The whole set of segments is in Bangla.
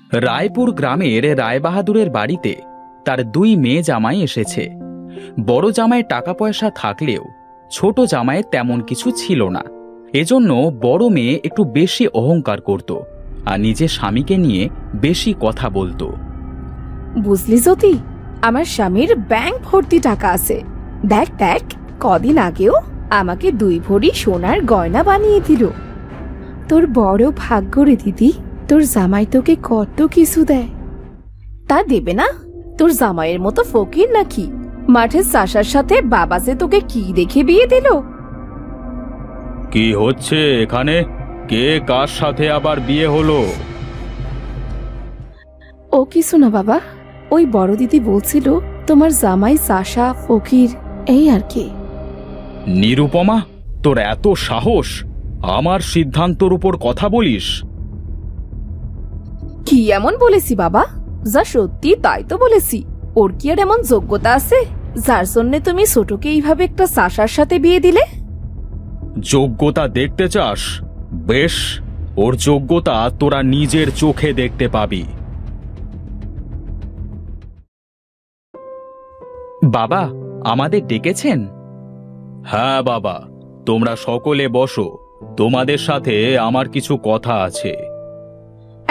রায়পুর গ্রামের রায়বাহাদুরের বাড়িতে তার দুই মেয়ে জামাই এসেছে। বড় জামাইয়ের টাকা পয়সা থাকলেও ছোট জামাইয়ের তেমন কিছু ছিল না। এজন্য বড় মেয়ে একটু বেশি অহংকার করত আর নিজের স্বামীকে নিয়ে বেশি কথা বলতো। বুঝলি জ্যোতি, আমার স্বামীর ব্যাংক ভর্তি টাকা আছে। দেখ দেখ, কদিন আগেও আমাকে 2 ভরি সোনার গয়না বানিয়ে দিল। তোর বড় ভাগ্য রে দিদি, তোর জামাই তোকে কত কিছু দেয়। তা দেবে না? তোর জামাইয়ের মতো ফকির নাকি? মাঠের চাষার সাথে বাবা যে তোকে কি দেখে বিয়ে দিল। কি হচ্ছে এখানে? কে কার সাথে আবার বিয়ে হলো? ও কিছু না বাবা, ওই বড় দিদি বলছিল তোমার জামাই চাষা ফকির, এই আর কি। নিরুপমা, তোর এত সাহস আমার সিদ্ধান্তর উপর কথা বলিস? কি এমন বলেছি বাবা? যা সত্যি তাই তো বলেছি। ওর কি আর এমন যোগ্যতা আছে যার জন্য তুমি ছোটকে এইভাবে একটা চাষার সাথে বিয়ে দিলে? যোগ্যতা দেখতে চাস? বেশ, ওর যোগ্যতা তোরা নিজের চোখে দেখতে পাবি। বাবা, আমাদের ডেকেছেন? হ্যাঁ বাবা, তোমরা সকলে বসো। তোমাদের সাথে আমার কিছু কথা আছে।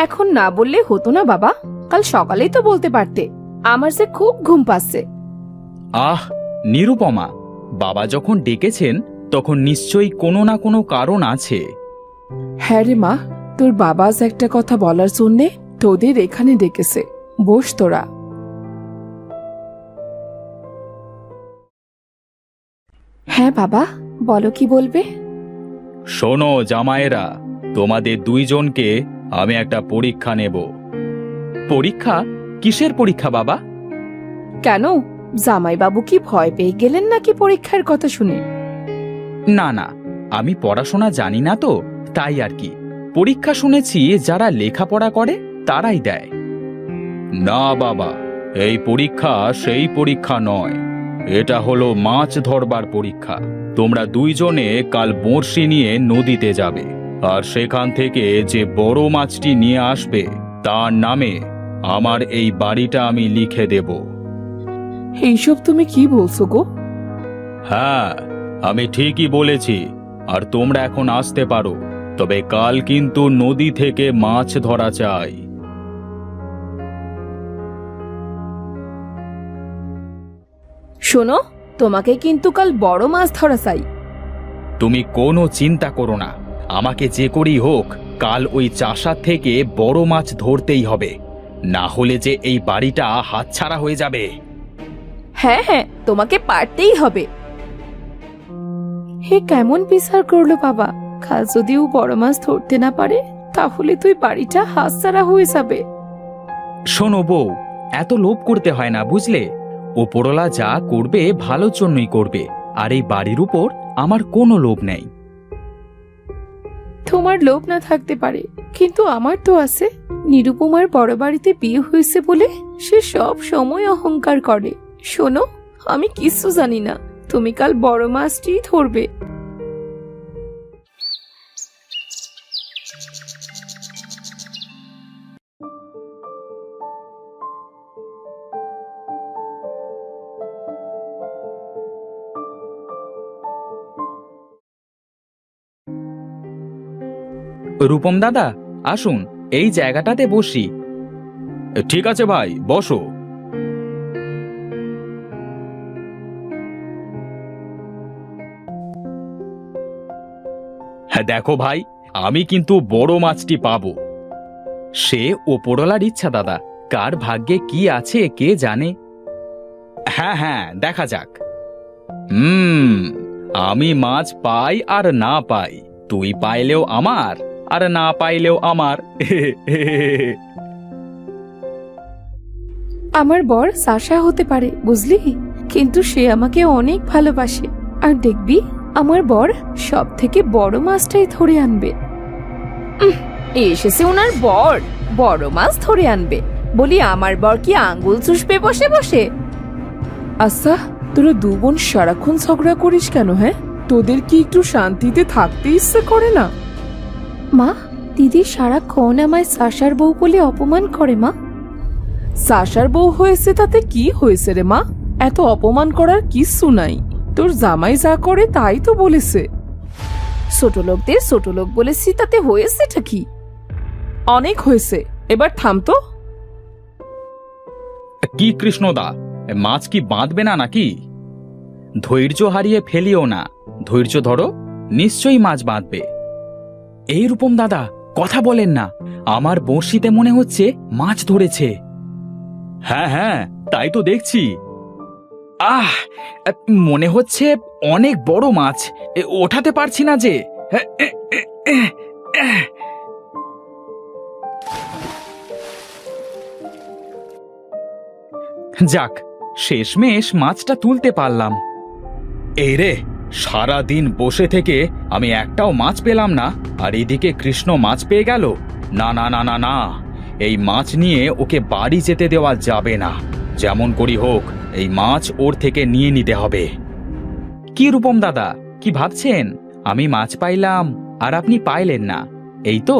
এখন না বললে হতো না বাবা? কাল সকালেই তো বলতে পারতে। আমার যে খুব ঘুম পাচ্ছে। আহ নিরুপমা, বাবা যখন ডেকেছেন তখন নিশ্চয়ই কোনো না কোনো কারণ আছে। হ্যাঁ রে মা, তোর বাবা আজ একটা কথা বলার জন্যে তোদের এখানে ডেকেছে। বস তোরা। হ্যাঁ বাবা, বলো কি বলবে। শোনো জামাইরা, তোমাদের দুইজনকে আমি একটা পরীক্ষা নেব। পরীক্ষা? কিসের পরীক্ষা বাবা? কেন, জামাইবাবু কি ভয় পেয়ে গেলেন নাকি পরীক্ষার কথা শুনে? না না, আমি পড়াশোনা জানি না তো, তাই আর কি। পরীক্ষা শুনেছি যারা লেখাপড়া করে তারাই দেয়। না বাবা, এই পরীক্ষা সেই পরীক্ষা নয়। এটা হলো মাছ ধরবার পরীক্ষা। তোমরা দুইজনে কাল বড়শি নিয়ে নদীতে যাবে, আর সেখান থেকে যে বড় মাছটি নিয়ে আসবে তার নামে আমার এই বাড়িটা আমি লিখে দেব। এইসব তুমি কি বলছো গো? হ্যাঁ, আমি ঠিকই বলেছি। আর তোমরা এখন আসতে পারো, তবে কাল কিন্তু নদী থেকে মাছ ধরা চাই। শোনো, তোমাকে কিন্তু কাল বড় মাছ ধরা চাই। তুমি কোনো চিন্তা করো না, আমাকে যে করেই হোক কাল ওই চাষার থেকে বড় মাছ ধরতেই হবে, না হলে যে এই বাড়িটা হাতছাড়া হয়ে যাবে। হ্যাঁ হ্যাঁ, তোমাকে পারতেই হবে। হে কেমন বিচার করলো বাবা! কাল যদি ও বড় মাছ ধরতে না পারে তাহলে তুই বাড়িটা হাতছাড়া হয়ে যাবে। শোনো বউ, এত লোভ করতে হয় না বুঝলে। ওপরওয়ালা যা করবে ভালোর জন্যই করবে, আর এই বাড়ির উপর আমার কোনো লোভ নেই। তোমার লোভ না থাকতে পারে, কিন্তু আমার তো আছে। নিরুপমার বড় বাড়িতে বিয়ে হয়েছে বলে সে সব সময় অহংকার করে। শোনো, আমি কিছু জানি না, তুমি কাল বড় মাছটি ধরবে। রূপম দাদা, আসুন এই জায়গাটাতে বসি। ঠিক আছে ভাই, বসো। হ্যাঁ দেখো ভাই, আমি কিন্তু বড় মাছটি পাবো। সে ওপরওয়ালার ইচ্ছা দাদা, কার ভাগ্যে কি আছে কে জানে। হ্যাঁ হ্যাঁ, দেখা যাক। আমি মাছ পাই আর না পাই, তুই পাইলেও আমার আর না পাইলেও আমার। আমার বর চাষা হতে পারে বুঝলি, কিন্তু সে আমাকে অনেক ভালোবাসে। আর দেখবি আমার বর সব থেকে বড় মাছটাই ধরে আনবে। এসেছে ওনার বর, বড় মাছ ধরে আনবে বলি আমার বর কি আঙ্গুল চুষবে বসে বসে? আচ্ছা, তোরা 2 বোন সারাক্ষণ ঝগড়া করিস কেন? হ্যাঁ, তোদের কি একটু শান্তিতে থাকতে ইচ্ছে করে না? মা, দিদি সারাক্ষণ আমায় সাশার বউ বলে অপমান করে মা। সাশার বউ হয়েছে তাতে কি হয়েছে রে মা? এত অপমান করার কিচ্ছু নাই। তোর জামাই যা করে তাই তো বলেছে। ছোট লোকদের ছোট লোক বলেছি, তাতে হয়েছেটা কি? অনেক হয়েছে, এবার থাম তো। কি কৃষ্ণদা, মাছ কি বাঁধবে না নাকি? ধৈর্য হারিয়ে ফেলিও না, ধৈর্য ধরো, নিশ্চয়ই মাছ বাঁধবে। এই রূপম দাদা, কথা বলেন না, আমার বড়শিতে মনে হচ্ছে মাছ ধরেছে। হ্যাঁ হ্যাঁ, তাই তো দেখছি। আহ, মনে হচ্ছে অনেক বড় মাছ, ওঠাতে পারছি না যে। যাক, শেষমেশ মাছটা তুলতে পারলাম। এই রে, সারা দিন বসে থেকে আমি একটাও মাছ পেলাম না, আর এদিকে কৃষ্ণ মাছ পেয়ে গেল। না না না না না, এই মাছ নিয়ে ওকে বাড়ি যেতে দেওয়া যাবে না। যেমন করি হোক, এই মাছ ওর থেকে নিয়ে নিতে হবে। কি রূপম দাদা, কি ভাবছেন? আমি মাছ পাইলাম আর আপনি পাইলেন না, এই তো?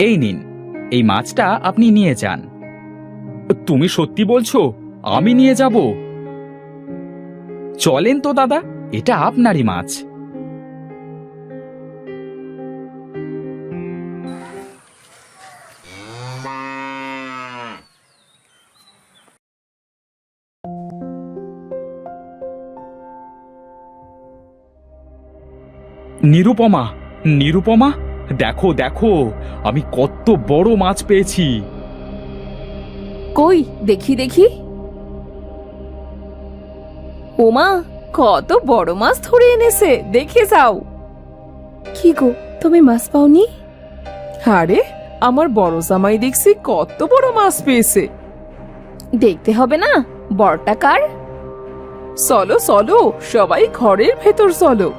এই নিন, এই মাছটা আপনি নিয়ে যান। তুমি সত্যি বলছো? আমি নিয়ে যাব? চলেন তো দাদা, এটা আপনারই মাছ। নিরুপমা, নিরুপমা, দেখো দেখো, আমি কত বড় মাছ পেয়েছি। কই দেখি দেখি। ওমা, কত বড় মাছ ধরে এনেছে, দেখে যাও। কি গো, তুমি মাছ পাওনি? আরে, আমার বড় জামাই দেখছি কত বড় মাছ পেয়েছে। দেখতে হবে না বড়টা কার? চলো চলো, সবাই ঘরের ভেতর চলো।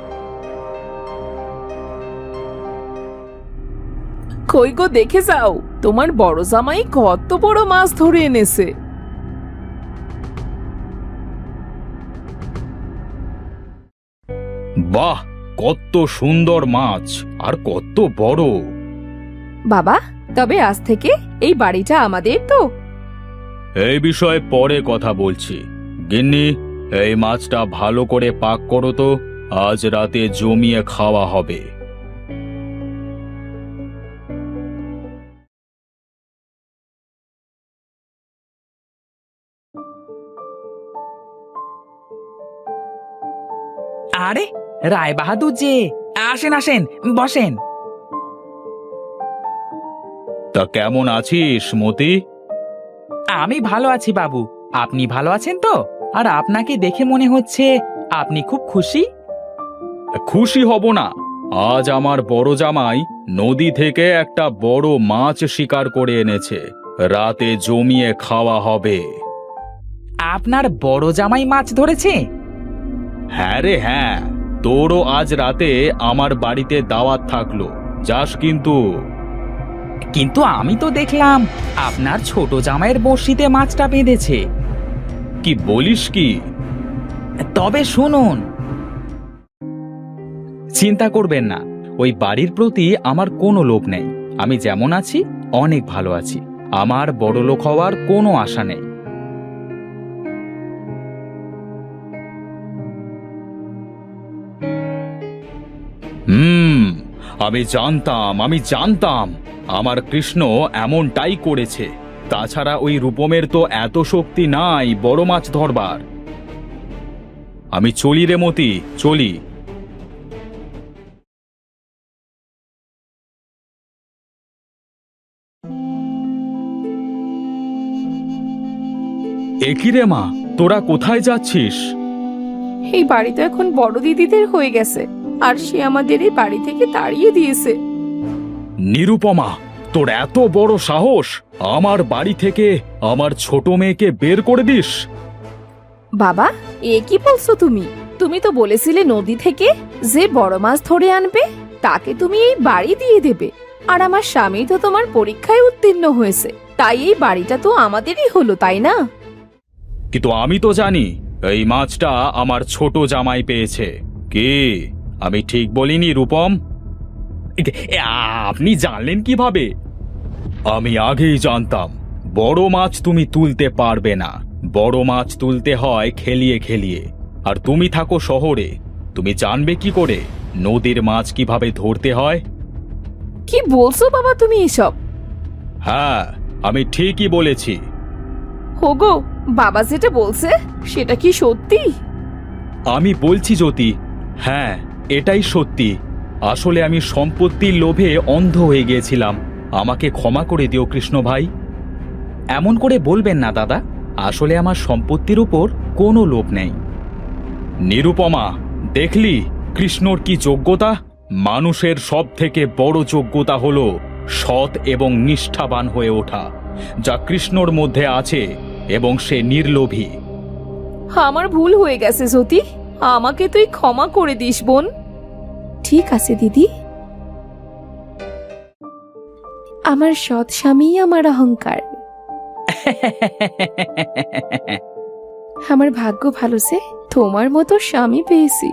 কই গো, দেখে যাও, তোমার বড় জামাই কত বড় মাছ ধরে এনেছে। বাহ, কত সুন্দর মাছ, আর কত বড়। বাবা, তবে আজ থেকে এই বাড়িটা আমাদের তো? এই বিষয়ে পরে কথা বলছি। গিন্নি, এই মাছটা ভালো করে পাক করো তো, আজ রাতে জমিয়ে খাওয়া হবে। আরে, রায় বাহাদুর যে, আসেন আসেন, বসেন। তা কেমন আছিস মতি? আমি ভালো আছি বাবু, আপনি ভালো আছেন তো? আর আপনাকে দেখে মনে হচ্ছে আপনি খুব খুশি। খুশি হব না? আজ আমার বড় জামাই নদী থেকে একটা বড় মাছ শিকার করে এনেছে, রাতে জমিয়ে খাওয়া হবে। আপনার বড় জামাই মাছ ধরেছে? হ্যাঁ রে হ্যাঁ, তোরও আজ রাতে আমার বাড়িতে দাওয়াত থাকলো, যাস কিন্তু। কিন্তু আমি তো দেখলাম আপনার ছোট জামাইয়ের বড়শিতে মাছটা বেঁধেছে। কি বলিস কি? তবে শুনুন, চিন্তা করবেন না, ওই বাড়ির প্রতি আমার কোনো লোভ নেই। আমি যেমন আছি অনেক ভালো আছি, আমার বড়লোক হওয়ার কোনো আশা নেই। আমি জানতাম আমার কৃষ্ণ এমনটাই করেছে। তাছাড়া ওই রূপমের তো এত শক্তি নাই বড় মাছ ধরবার। আমি চলি রে মতি, চলি। একই রে মা, তোরা কোথায় যাচ্ছিস? এই বাড়ি তো এখন বড় দিদিদের হয়ে গেছে, আর সে আমাদের এই বাড়ি থেকে তাড়িয়ে দিয়েছে। নিরুপমা, তোর এত বড় সাহস, আমার বাড়ি থেকে আমার ছোট মেয়েকে বের করে দিস? বাবা, এ কি বলছো তুমি? তুমি তো বলেছিলে নদী থেকে যে বড় মাছ ধরে আনবে তাকে তুমি এই বাড়ি দিয়ে দেবে। আর আমার স্বামী তো তোমার পরীক্ষায় উত্তীর্ণ হয়েছে, তাই এই বাড়িটা তো আমাদেরই হলো, তাই না? কিন্তু আমি তো জানি এই মাছটা আমার ছোট জামাই পেয়েছে। কি, আমি ঠিক বলিনি রূপম? আপনি জানলেন কিভাবে? আমি আগেই জানতাম বড় মাছ তুমি তুলতে পারবে না। বড় মাছ তুলতে হয় খেলিয়ে খেলিয়ে। আর তুমি থাকো শহরে, তুমি জানবে কি করে নদীর মাছ কিভাবে ধরতে হয়? কি বলছো বাবা তুমি এসব? হ্যাঁ, আমি ঠিকই বলেছি। হোগো, বাবা যেটা বলছে সেটা কি সত্যি? আমি বলছি জ্যোতি, হ্যাঁ এটাই সত্যি। আসলে আমি সম্পত্তির লোভে অন্ধ হয়ে গিয়েছিলাম। আমাকে ক্ষমা করে দিও কৃষ্ণ ভাই। এমন করে বলবেন না দাদা, আসলে আমার সম্পত্তির উপর কোনো লোভ নেই। নিরুপমা, দেখলি কৃষ্ণর কি যোগ্যতা? মানুষের সব থেকে বড় যোগ্যতা হলো সৎ এবং নিষ্ঠাবান হয়ে ওঠা, যা কৃষ্ণর মধ্যে আছে, এবং সে নির্লোভী। আমার ভুল হয়ে গেছে জ্যোতি, আমাকে তুই ক্ষমা করে দিস বোন। ঠিক আছে দিদি। আমার সৎ স্বামী আমার অহংকার। আমার ভাগ্য ভালো যে তোমার মতো স্বামী পেয়েছি।